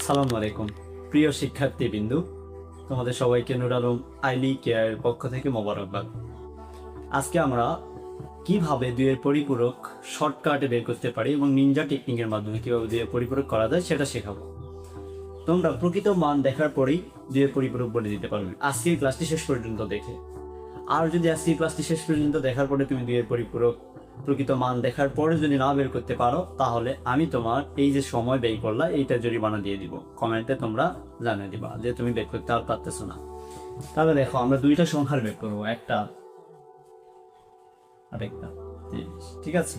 আসসালামু আলাইকুম প্রিয় শিক্ষার্থীবৃন্দু, তোমাদের সবাইকে নূর আলম আইলি কেয়ারের পক্ষ থেকে মোবারকবাদ। আজকে আমরা কিভাবে দুইয়ের পরিপূরক শর্টকাটে বের করতে পারি এবং নিনজা টেকনিকের মাধ্যমে কিভাবে দুইয়ের পরিপূরক করা যায় সেটা শেখাবো। তোমরা প্রকৃত মান দেখার পরেই দুইয়ের পরিপূরক বলে দিতে পারবে আজকের ক্লাসটি শেষ পর্যন্ত দেখে। আর যদি আজকের ক্লাসটি শেষ পর্যন্ত দেখার পরে তুমি দুইয়ের পরিপূরক প্রকৃত মান দেখার পরে যদি না বের করতে পারো, তাহলে আমি তোমার এই যে সময় ব্যয় করলা এইটা জরিমানা দিয়ে দিব। কমেন্টে তোমরা জানিয়ে দিবা যে তুমি বের করতে আর পারতেছো না। তাহলে দেখো, আমরা দুইটা সংখ্যার বের করবো, একটা আর একটা 30। ঠিক আছে,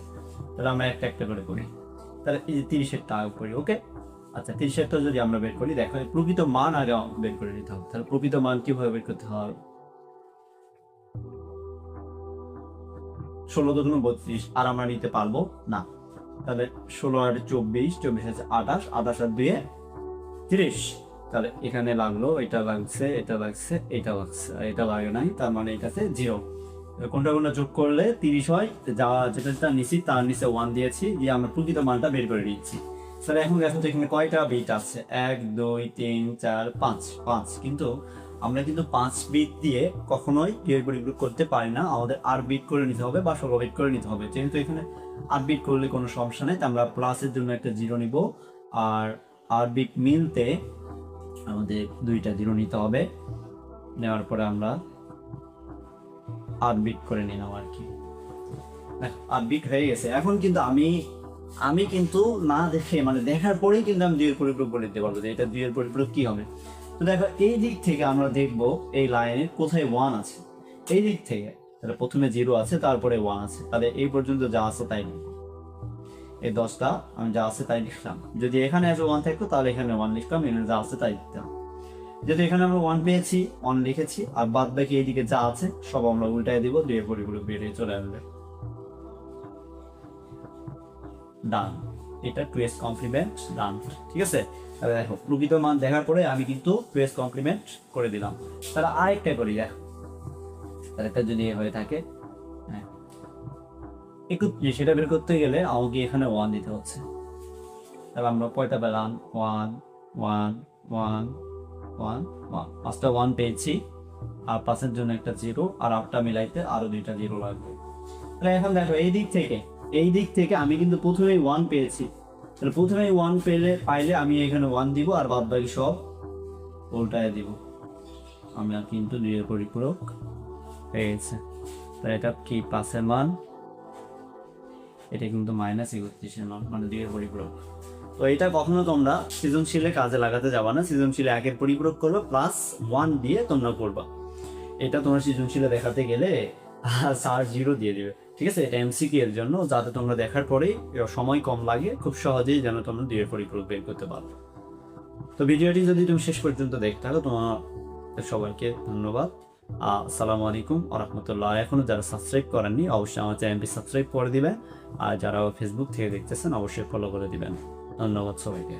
তাহলে আমরা একটা একটা করে করি। তাহলে এই যে 30-এর টা করি। ওকে, আচ্ছা 30-এরটা যদি আমরা বের করি, দেখো প্রকৃত মান আগে বের করে নিতে হবে। তাহলে প্রকৃত মান কিভাবে বের করতে হবে? 16 দুগুণ 32, আর আমরা নিতে পারবো না। তাহলে 16 আর 24, 24 আছে 28, 28 আর 2 30। তাহলে এখানে লাগলো, এটা লাগছে, এটা লাগছে, এটা লাগছে, এটা লাগে নাই, তার মানে এটাতে 0। কোনটা কোনটা যোগ করলে 30 হয়। যা যেটা নিচ্ছি তার নিচে 1 দিয়েছি, দিয়ে আমরা প্রকৃত মানটা বের করে নিচ্ছি। তাহলে এখন দেখো তো এখানে কয়টা বিট আছে? 1 2 3 4 5 5। কিন্তু আমরা কিন্তু 5 বিট দিয়ে কখনোই দুইয়ের পরিপূরক করতে পারি না। আমাদের 8 বিট করে নিতে হবে বা 16 বিট করে নিতে হবে। যেহেতু এখানে 8 বিট করলে কোনো সমস্যা নেই, আমরা প্লাসের জন্য একটা 0 নিব। আর 8 বিট মিলতে আমাদের দুইটা 0 নিতে হবে। নেওয়ার পরে আমরা 8 বিট করে নিলাম আর কি। 8 বিট হয়ে গেছে। এখন কিন্তু আমি কিন্তু না দেখে, মানে দেখার পরেই কিন্তু আমি দুইয়ের পরিপূরক বলে দিতে পারবো যে এটা দুইয়ের পরিপূরক কি হবে। তো দেখো, এই দিক থেকে আমরা দেখবো এই লাইনের কোথায় 1 আছে। এই দিক থেকে তাহলে প্রথমে 0 আছে, তারপরে 1 আছে। তাহলে এই পর্যন্ত যা আছে তাই লিখব। এই 10টা আমি যা আছে তাই লিখলাম। যদি এখানে 1 থাকতো তাহলে এখানে 1 লিখলাম, এখানে যা আছে তাই লিখতাম। যদি এখানে আমরা 1 পেয়েছি, 1 লিখেছি, আর বাদ বাকি এইদিকে যা আছে সব আমরা উল্টায় দিব, দুইয়ের পরিপূরক বেরিয়ে চলে আসবে। ডান, এটা 2s কমপ্লিমেন্ট ডান। ঠিক আছে, তাহলে দেখো প্রকৃত মান দেখার পরে আমি কিন্তু 2s কমপ্লিমেন্ট করে দিলাম। তাহলে আরেকটা করি, দেখো তাহলে এটা যদি হয়ে থাকে, হ্যাঁ একটু সেটা বের করতে গেলে আমাকে এখানে 1 দিতে হচ্ছে। তাহলে আমরা কয়টা পেলাম? 1 1 1 1 1, 5টা 1 পেয়েছি। আর 5-এর জন্য একটা 0, আর 8টা মিলাইতে আরো 2টা 0 লাগবে। তাহলে এখন দেখো এই দিক থেকে আমি কিন্তু প্রথমেই 1 পেয়েছি। তাহলে প্রথমেই 1 পাইলে আমি এখানে 1 দিব, আর বাদ বাকি সব উল্টায় দিব। আমি আর কিন্তু দুইয়ের পরিপূরক হয়ে গেছে। তাহলে এটা কি প্লাসের মান, এটা কিন্তু -31-এর মান, মানে দুইয়ের পরিপূরক। তো এটা কখনো তোমরা সৃজনশীলে কাজে লাগাতে যাবা না। সৃজনশীলে 1-এর পরিপূরক করবে, +1 দিয়ে তোমরা করবা। এটা তোমরা সৃজনশীলে দেখাতে গেলে স্যার 0 দিয়ে দিবে। ঠিক আছে, এটা এমসিকিউ এর জন্য, যাতে তোমরা দেখার পরেই সময় কম লাগে, খুব সহজেই যেন তোমরা দুইয়ের পরিপূরক বের করতে পারো। তো ভিডিওটি যদি তুমি শেষ পর্যন্ত দেখতে থাকো, তোমার সবাইকে ধন্যবাদ। আসসালামু আলাইকুম ওয়া রাহমাতুল্লাহ। এখনো যারা সাবস্ক্রাইব করেননি অবশ্যই আমার চ্যানেলটি সাবস্ক্রাইব করে দিবেন, আর যারা ফেসবুক থেকে দেখতেছেন অবশ্যই ফলো করে দিবেন। ধন্যবাদ সবাইকে।